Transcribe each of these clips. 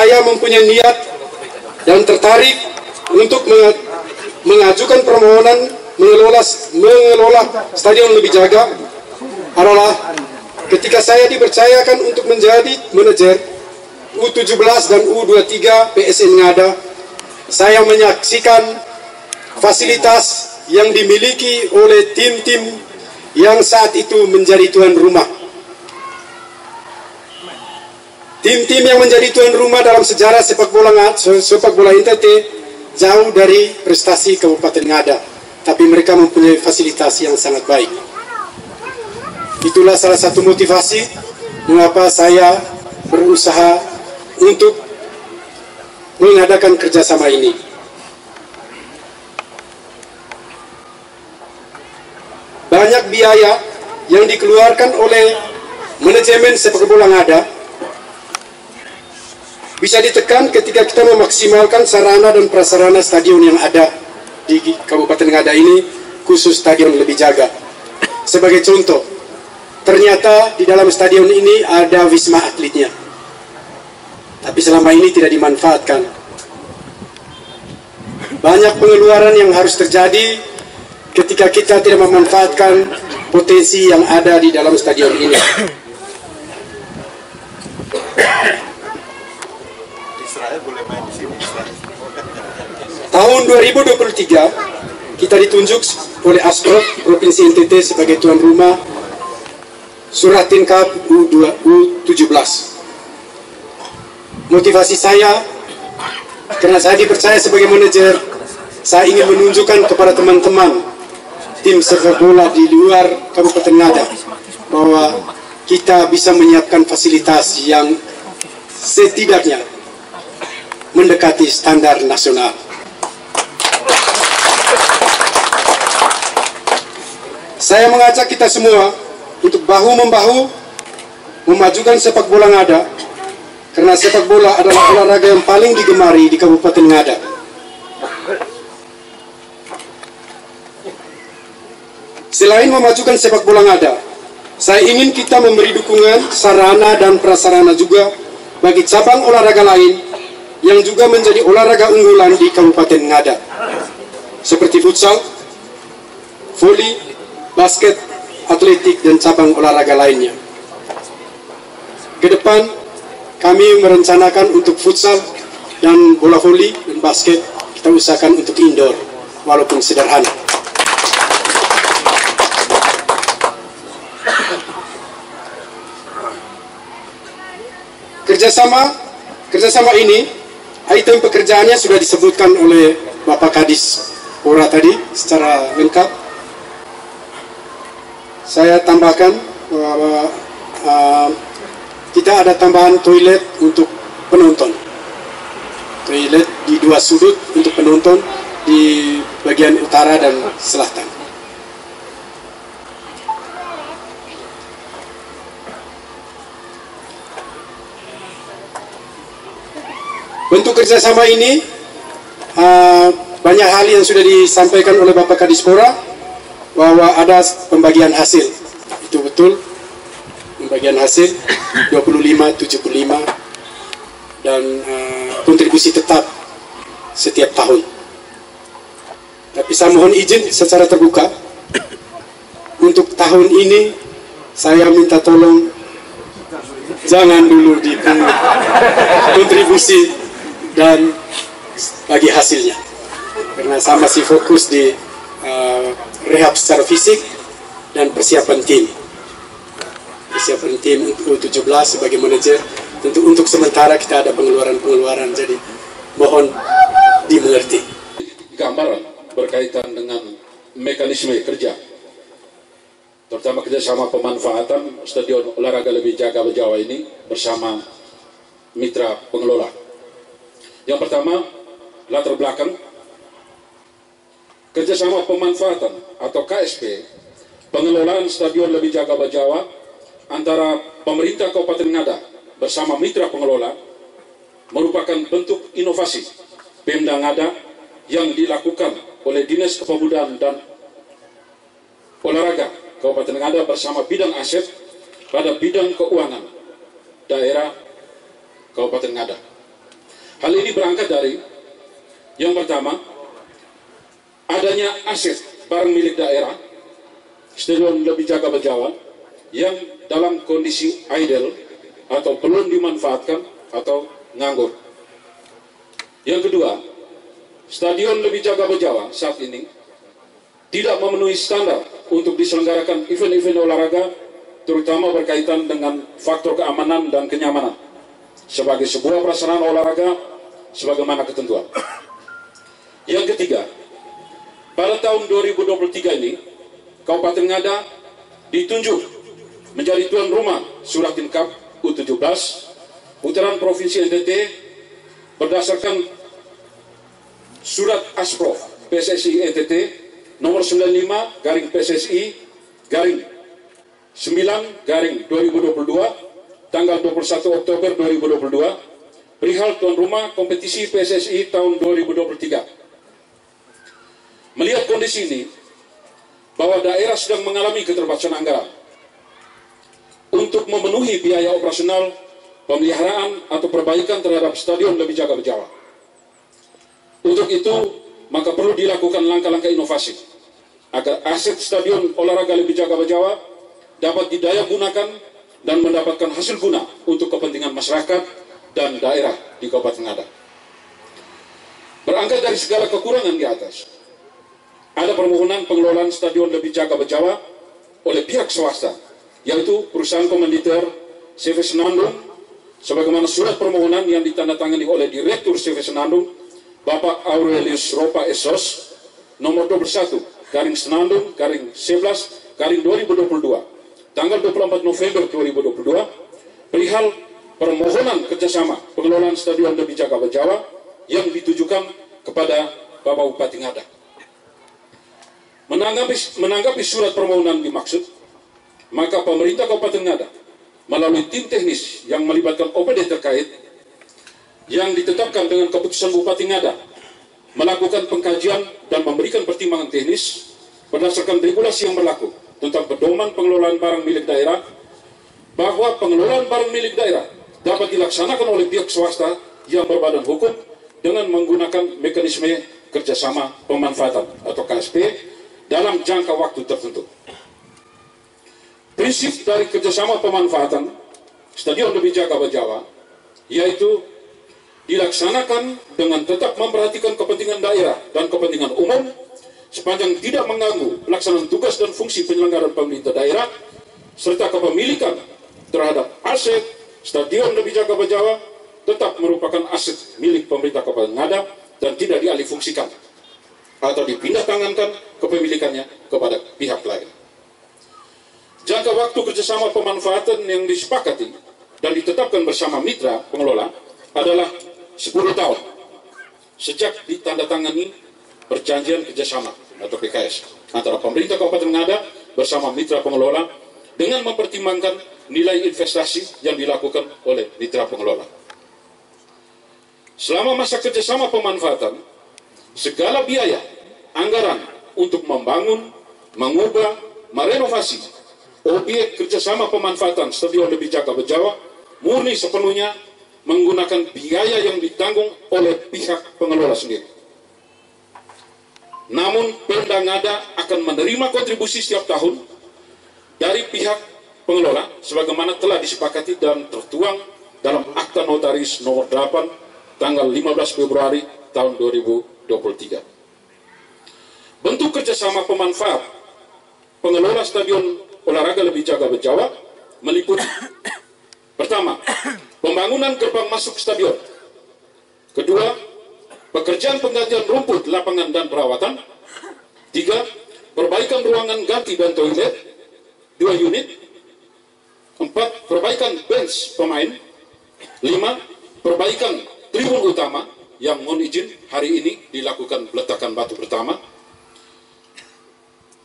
saya mempunyai niat dan tertarik untuk mengajukan permohonan mengelola Stadion Lebih Jaga adalah ketika saya dipercayakan untuk menjadi manajer U17 dan U23 PSN Ngada, saya menyaksikan fasilitas yang dimiliki oleh tim-tim yang saat itu menjadi tuan rumah. Tim-tim yang menjadi tuan rumah dalam sejarah sepak bola NTT jauh dari prestasi Kabupaten Ngada, tapi mereka mempunyai fasilitas yang sangat baik. Itulah salah satu motivasi mengapa saya berusaha untuk mengadakan kerjasama ini. Banyak biaya yang dikeluarkan oleh manajemen sepak bola Ngada bisa ditekan ketika kita memaksimalkan sarana dan prasarana stadion yang ada di Kabupaten Ngada ini, khusus Stadion Lebih Jaga. Sebagai contoh, ternyata di dalam stadion ini ada wisma atletnya, tapi selama ini tidak dimanfaatkan. Banyak pengeluaran yang harus terjadi ketika kita tidak memanfaatkan potensi yang ada di dalam stadion ini. Tahun 2023 kita ditunjuk oleh Asprov Provinsi NTT sebagai tuan rumah Suratin Cup U17. Motivasi saya, karena saya dipercaya sebagai manajer, saya ingin menunjukkan kepada teman-teman tim sepak bola di luar Kabupaten Ngada bahwa kita bisa menyiapkan fasilitas yang setidaknya mendekati standar nasional. Saya mengajak kita semua untuk bahu-membahu memajukan sepak bola Ngada, karena sepak bola adalah olahraga yang paling digemari di Kabupaten Ngada. Selain memajukan sepak bola Ngada, saya ingin kita memberi dukungan sarana dan prasarana juga bagi cabang olahraga lain yang juga menjadi olahraga unggulan di Kabupaten Ngada, seperti futsal, voli, basket, atletik, dan cabang olahraga lainnya. Ke depan, kami merencanakan untuk futsal dan bola voli dan basket kita usahakan untuk indoor, walaupun sederhana. Kerjasama ini, item pekerjaannya sudah disebutkan oleh Bapak Kadis Pora tadi secara lengkap. Saya tambahkan bahwa kita ada tambahan toilet untuk penonton. Toilet di dua sudut untuk penonton di bagian utara dan selatan. Bentuk kerjasama ini banyak hal yang sudah disampaikan oleh Bapak Kadispora, bahwa ada pembagian hasil. Itu betul, pembagian hasil 25-75 dan kontribusi tetap setiap tahun. Tapi saya mohon izin secara terbuka, untuk tahun ini saya minta tolong jangan dulu dipungut kontribusi dan bagi hasilnya, karena saya masih fokus di rehab secara fisik dan persiapan tim U17 sebagai manajer. Tentu untuk sementara kita ada pengeluaran, jadi mohon dimengerti. Gambaran berkaitan dengan mekanisme kerja, terutama kerjasama pemanfaatan Stadion Olahraga Lebih Jaga Bejawa ini bersama mitra pengelola. Yang pertama, latar belakang kerjasama pemanfaatan atau KSP pengelolaan Stadion Lebih Jaga Bejawa antara pemerintah Kabupaten Ngada bersama mitra pengelola merupakan bentuk inovasi Pemda Ngada yang dilakukan oleh Dinas Kepemudaan dan Olahraga Kabupaten Ngada bersama bidang aset pada bidang keuangan daerah Kabupaten Ngada. Hal ini berangkat dari yang pertama, adanya aset barang milik daerah Stadion Lebih Jaga Bajawa yang dalam kondisi idle atau belum dimanfaatkan atau nganggur. Yang kedua, Stadion Lebih Jaga Bajawa saat ini tidak memenuhi standar untuk diselenggarakan event-event olahraga, terutama berkaitan dengan faktor keamanan dan kenyamanan sebagai sebuah prasarana olahraga sebagaimana ketentuan. Yang ketiga, pada tahun 2023 ini, Kabupaten Ngada ditunjuk menjadi tuan rumah Suratin Cup U17 putaran Provinsi NTT berdasarkan Surat Asprof PSSI NTT nomor 95 garing PSSI garing 9 garing 2022 tanggal 21 Oktober 2022 perihal tuan rumah kompetisi PSSI tahun 2023. Melihat kondisi ini, bahwa daerah sedang mengalami keterbatasan anggaran untuk memenuhi biaya operasional pemeliharaan atau perbaikan terhadap Stadion Lebih Jaga Bajawa. Untuk itu, maka perlu dilakukan langkah-langkah inovasi agar aset Stadion Olahraga Lebih Jaga Bajawa dapat didaya gunakan dan mendapatkan hasil guna untuk kepentingan masyarakat dan daerah di Kabupaten Ngada. Berangkat dari segala kekurangan di atas, ada permohonan pengelolaan Stadion Lebih Jaga Bajawa oleh pihak swasta, yaitu perusahaan komanditer CV Senandung, sebagaimana surat permohonan yang ditandatangani oleh Direktur CV Senandung, Bapak Aurelius Ropa Esos, nomor 21, garing Senandung, garing 11, garing 2022, tanggal 24 November 2022, perihal permohonan kerjasama pengelolaan Stadion Lebih Jaga Bajawa yang ditujukan kepada Bapak Bupati Ngada. Menanggapi surat permohonan dimaksud, maka pemerintah Kabupaten Ngada melalui tim teknis yang melibatkan OPD terkait yang ditetapkan dengan keputusan Bupati Ngada melakukan pengkajian dan memberikan pertimbangan teknis berdasarkan regulasi yang berlaku tentang pedoman pengelolaan barang milik daerah, bahwa pengelolaan barang milik daerah dapat dilaksanakan oleh pihak swasta yang berbadan hukum dengan menggunakan mekanisme kerjasama pemanfaatan atau KSP dalam jangka waktu tertentu. Prinsip dari kerjasama pemanfaatan Stadion Lebih Jaga Bajawa yaitu dilaksanakan dengan tetap memperhatikan kepentingan daerah dan kepentingan umum sepanjang tidak mengganggu pelaksanaan tugas dan fungsi penyelenggaraan pemerintah daerah serta kepemilikan terhadap aset Stadion Lebih Jaga Bajawa tetap merupakan aset milik pemerintah Kabupaten Ngada dan tidak dialihfungsikan atau dipindah tangankan kepemilikannya kepada pihak lain. Jangka waktu kerjasama pemanfaatan yang disepakati dan ditetapkan bersama mitra pengelola adalah 10 tahun sejak ditandatangani perjanjian kerjasama atau PKS antara pemerintah Kabupaten Ngada bersama mitra pengelola dengan mempertimbangkan nilai investasi yang dilakukan oleh mitra pengelola. Selama masa kerjasama pemanfaatan, segala biaya anggaran untuk membangun, mengubah, merenovasi objek kerjasama pemanfaatan Stadion Lebih Jaga Bajawa murni sepenuhnya menggunakan biaya yang ditanggung oleh pihak pengelola sendiri. Namun Pemda Ngada akan menerima kontribusi setiap tahun dari pihak pengelola sebagaimana telah disepakati dan tertuang dalam Akta Notaris nomor 8 tanggal 15 Februari tahun 2023. Bentuk kerjasama pemanfaat pengelola Stadion Olahraga Lebih Jaga Bajawa meliputi: pertama, pembangunan gerbang masuk stadion; kedua, pekerjaan penggantian rumput, lapangan dan perawatan; tiga, perbaikan ruangan ganti dan toilet 2 unit; empat, perbaikan bench pemain; lima, perbaikan tribun utama yang mohon izin hari ini dilakukan peletakan batu pertama.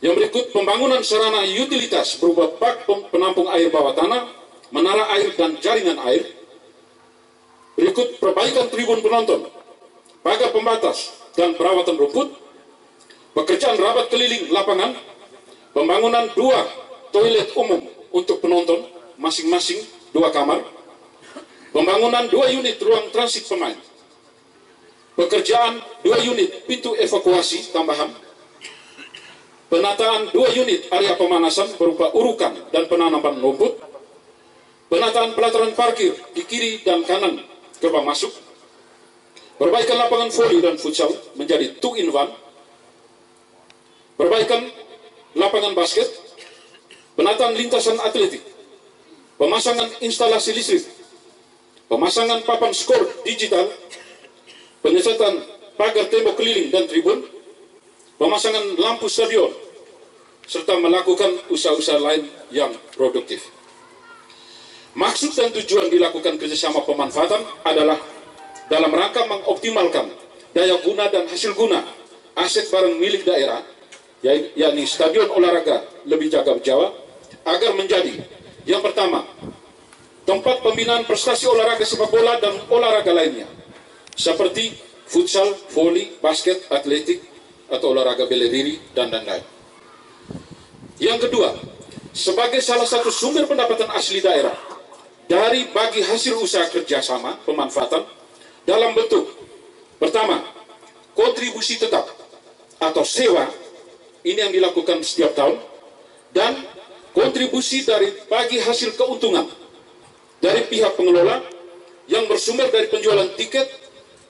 Yang berikut, pembangunan sarana utilitas berupa bak penampung air bawah tanah, menara air dan jaringan air. Berikut, perbaikan tribun penonton, pagar pembatas dan perawatan rumput, pekerjaan rabat keliling lapangan, pembangunan 2 toilet umum untuk penonton masing-masing 2 kamar, pembangunan 2 unit ruang transit pemain, pekerjaan 2 unit pintu evakuasi tambahan, penataan 2 unit area pemanasan berupa urukan dan penanaman rumput, penataan pelataran parkir di kiri dan kanan gerbang masuk, perbaikan lapangan voli dan futsal menjadi 2-in-1, perbaikan lapangan basket, penataan lintasan atletik, pemasangan instalasi listrik, pemasangan papan skor digital, penyesatan pagar tembok keliling dan tribun, pemasangan lampu stadion, serta melakukan usaha-usaha lain yang produktif. Maksud dan tujuan dilakukan kerjasama pemanfaatan adalah dalam rangka mengoptimalkan daya guna dan hasil guna aset barang milik daerah, yakni Stadion Olahraga Lebih Jaga Jawa, agar menjadi yang pertama, tempat pembinaan prestasi olahraga sepak bola dan olahraga lainnya, seperti futsal, voli, basket, atletik, atau olahraga bela diri, dan lain-lain. Yang kedua, sebagai salah satu sumber pendapatan asli daerah dari bagi hasil usaha kerjasama pemanfaatan dalam bentuk pertama, kontribusi tetap atau sewa, ini yang dilakukan setiap tahun, dan kontribusi dari bagi hasil keuntungan dari pihak pengelola yang bersumber dari penjualan tiket,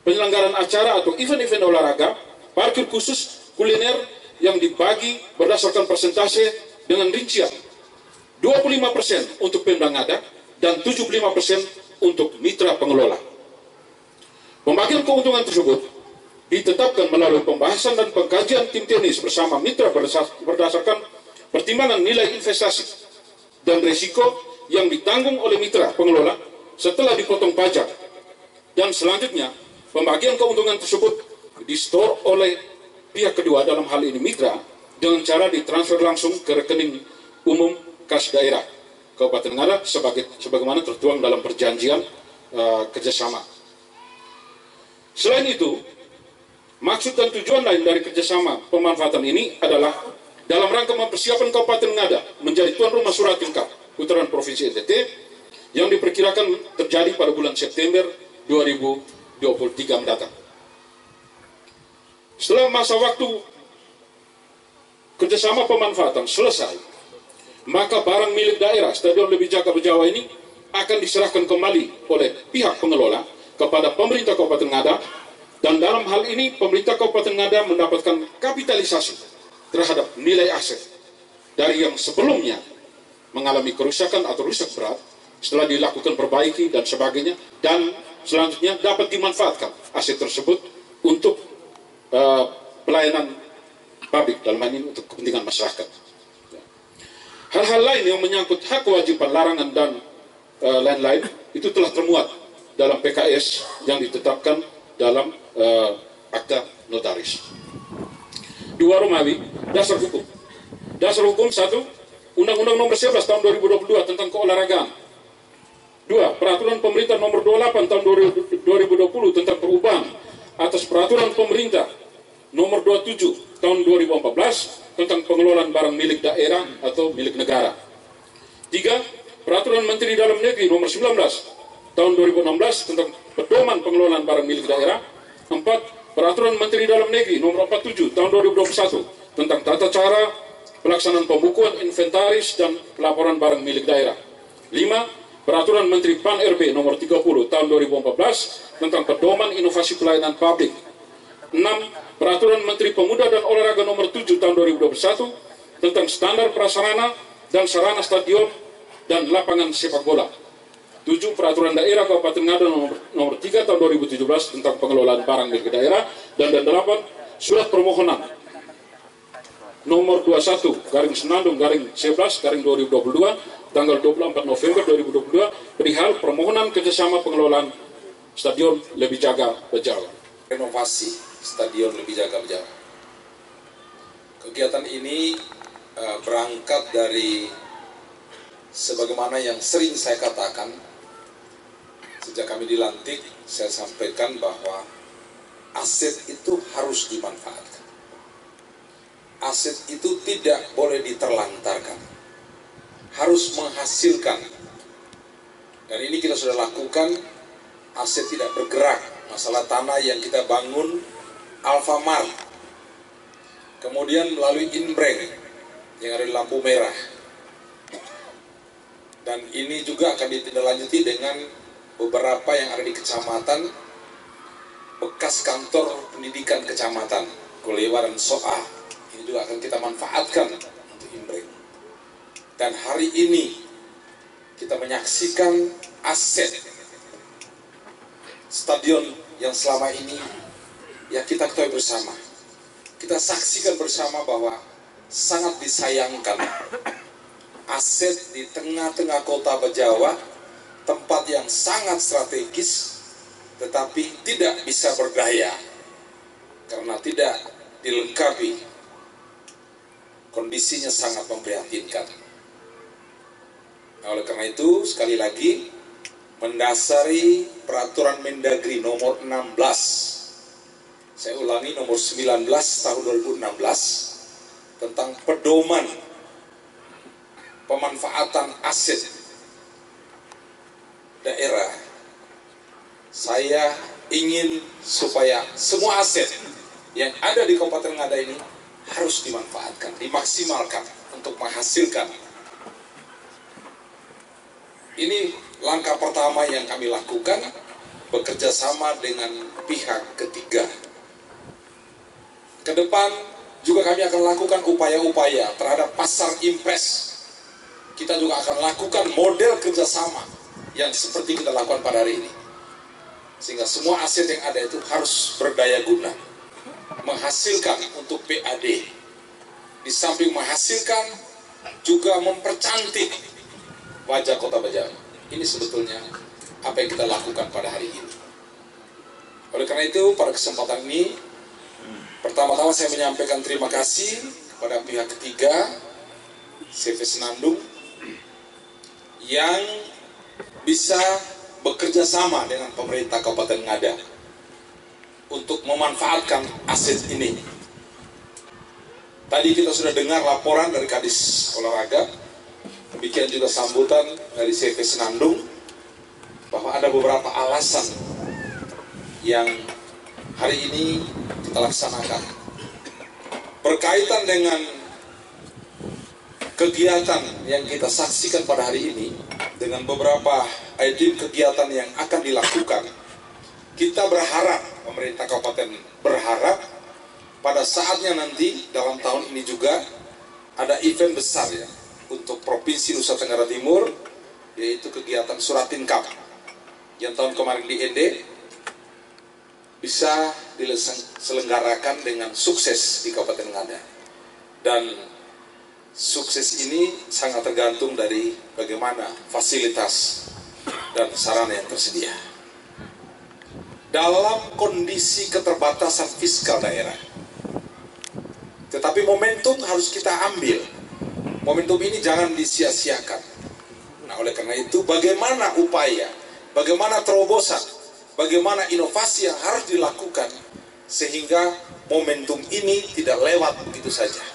penyelenggaraan acara atau event-event olahraga, parkir khusus, kuliner yang dibagi berdasarkan persentase dengan rincian 25% untuk Pemda Ngada dan 75% untuk mitra pengelola. Pembagian keuntungan tersebut ditetapkan melalui pembahasan dan pengkajian tim teknis bersama mitra berdasarkan pertimbangan nilai investasi dan risiko yang ditanggung oleh mitra pengelola setelah dipotong pajak, dan selanjutnya pembagian keuntungan tersebut disetor oleh pihak kedua, dalam hal ini mitra, dengan cara ditransfer langsung ke rekening umum kas daerah Kabupaten Ngada sebagaimana tertuang dalam perjanjian kerjasama. Selain itu, maksud dan tujuan lain dari kerjasama pemanfaatan ini adalah dalam rangka mempersiapkan Kabupaten Ngada menjadi tuan rumah Surat Tingkat Putaran Provinsi NTT yang diperkirakan terjadi pada bulan September 2023 mendatang. Setelah masa waktu kerjasama pemanfaatan selesai, maka barang milik daerah Stadion Lebih Jaga Jawa ini akan diserahkan kembali oleh pihak pengelola kepada pemerintah Kabupaten Ngada, dan dalam hal ini pemerintah Kabupaten Ngada mendapatkan kapitalisasi terhadap nilai aset dari yang sebelumnya mengalami kerusakan atau rusak berat setelah dilakukan perbaiki dan sebagainya, dan selanjutnya dapat dimanfaatkan aset tersebut untuk pelayanan publik, dalam hal ini untuk kepentingan masyarakat. Hal-hal lain yang menyangkut hak kewajiban larangan dan lain-lain itu telah termuat dalam PKS yang ditetapkan dalam akta notaris. 2. Romawi, dasar hukum. Dasar hukum 1, Undang-Undang Nomor 11 Tahun 2022 tentang keolahragaan. 2. Peraturan Pemerintah Nomor 28 Tahun 2020 tentang perubahan atas Peraturan Pemerintah Nomor 27 Tahun 2014 tentang pengelolaan barang milik daerah atau milik negara. 3. Peraturan Menteri Dalam Negeri Nomor 19 Tahun 2016 tentang pedoman pengelolaan barang milik daerah. 4. Peraturan Menteri Dalam Negeri Nomor 47 Tahun 2021 tentang tata cara pelaksanaan pembukuan inventaris dan pelaporan barang milik daerah. 5. Peraturan Menteri Pan-RB Nomor 30 Tahun 2014 tentang pedoman inovasi pelayanan publik. 6. Peraturan Menteri Pemuda dan Olahraga Nomor 7 Tahun 2021 tentang standar prasarana dan sarana stadion dan lapangan sepak bola. 7. Peraturan Daerah Kabupaten Ngada nomor 3 Tahun 2017 tentang pengelolaan barang milik daerah. Dan 8. Surat permohonan nomor 21 garing Senandung garing 11 garing 2022 tanggal 24 November 2022 perihal permohonan kerjasama pengelolaan Stadion Lebih Jaga Jawa. Renovasi Stadion Lebih Jaga Jawa. Kegiatan ini berangkat dari sebagaimana yang sering saya katakan sejak kami dilantik, saya sampaikan bahwa aset itu harus dimanfaatkan. Aset itu tidak boleh diterlantarkan, harus menghasilkan. Dan ini kita sudah lakukan, aset tidak bergerak masalah tanah yang kita bangun Alfamart, kemudian melalui Inbreng yang ada di lampu merah, dan ini juga akan ditindaklanjuti dengan beberapa yang ada di kecamatan bekas kantor pendidikan kecamatan Kulewa dan Soa. Ini juga akan kita manfaatkan untuk Inbreng. Dan hari ini kita menyaksikan aset stadion yang selama ini ya kita ketahui bersama, kita saksikan bersama bahwa sangat disayangkan aset di tengah-tengah kota Bajawa, tempat yang sangat strategis tetapi tidak bisa berdaya karena tidak dilengkapi. Kondisinya sangat memprihatinkan. Nah, oleh karena itu sekali lagi mendasari peraturan Mendagri nomor 16, saya ulangi, nomor 19 tahun 2016 tentang pedoman pemanfaatan aset daerah, saya ingin supaya semua aset yang ada di Kabupaten Ngada ini harus dimanfaatkan, dimaksimalkan untuk menghasilkan. Ini langkah pertama yang kami lakukan, bekerja sama dengan pihak ketiga. Ke depan juga kami akan lakukan upaya-upaya terhadap pasar impres. Kita juga akan lakukan model kerjasama yang seperti kita lakukan pada hari ini. Sehingga semua aset yang ada itu harus berdaya guna, menghasilkan untuk PAD. Di samping menghasilkan, juga mempercantik wajah Kota Bajawa. Ini sebetulnya apa yang kita lakukan pada hari ini. Oleh karena itu, pada kesempatan ini, pertama-tama saya menyampaikan terima kasih kepada pihak ketiga, CV Senandung, yang bisa bekerja sama dengan pemerintah Kabupaten Ngada untuk memanfaatkan aset ini. Tadi kita sudah dengar laporan dari Kadis Olahraga, demikian juga sambutan dari CV Senandung, bahwa ada beberapa alasan yang hari ini kita laksanakan berkaitan dengan kegiatan yang kita saksikan pada hari ini. Dengan beberapa item kegiatan yang akan dilakukan, kita berharap, pemerintah kabupaten berharap pada saatnya nanti dalam tahun ini juga ada event besar ya untuk Provinsi Nusa Tenggara Timur, yaitu kegiatan Suratin Cup yang tahun kemarin di ND bisa diselenggarakan dengan sukses di Kabupaten Ngada. Dan sukses ini sangat tergantung dari bagaimana fasilitas dan sarana yang tersedia. Dalam kondisi keterbatasan fiskal daerah, tetapi momentum harus kita ambil. Momentum ini jangan disia-siakan. Nah, oleh karena itu, bagaimana upaya, bagaimana terobosan, bagaimana inovasi yang harus dilakukan sehingga momentum ini tidak lewat begitu saja.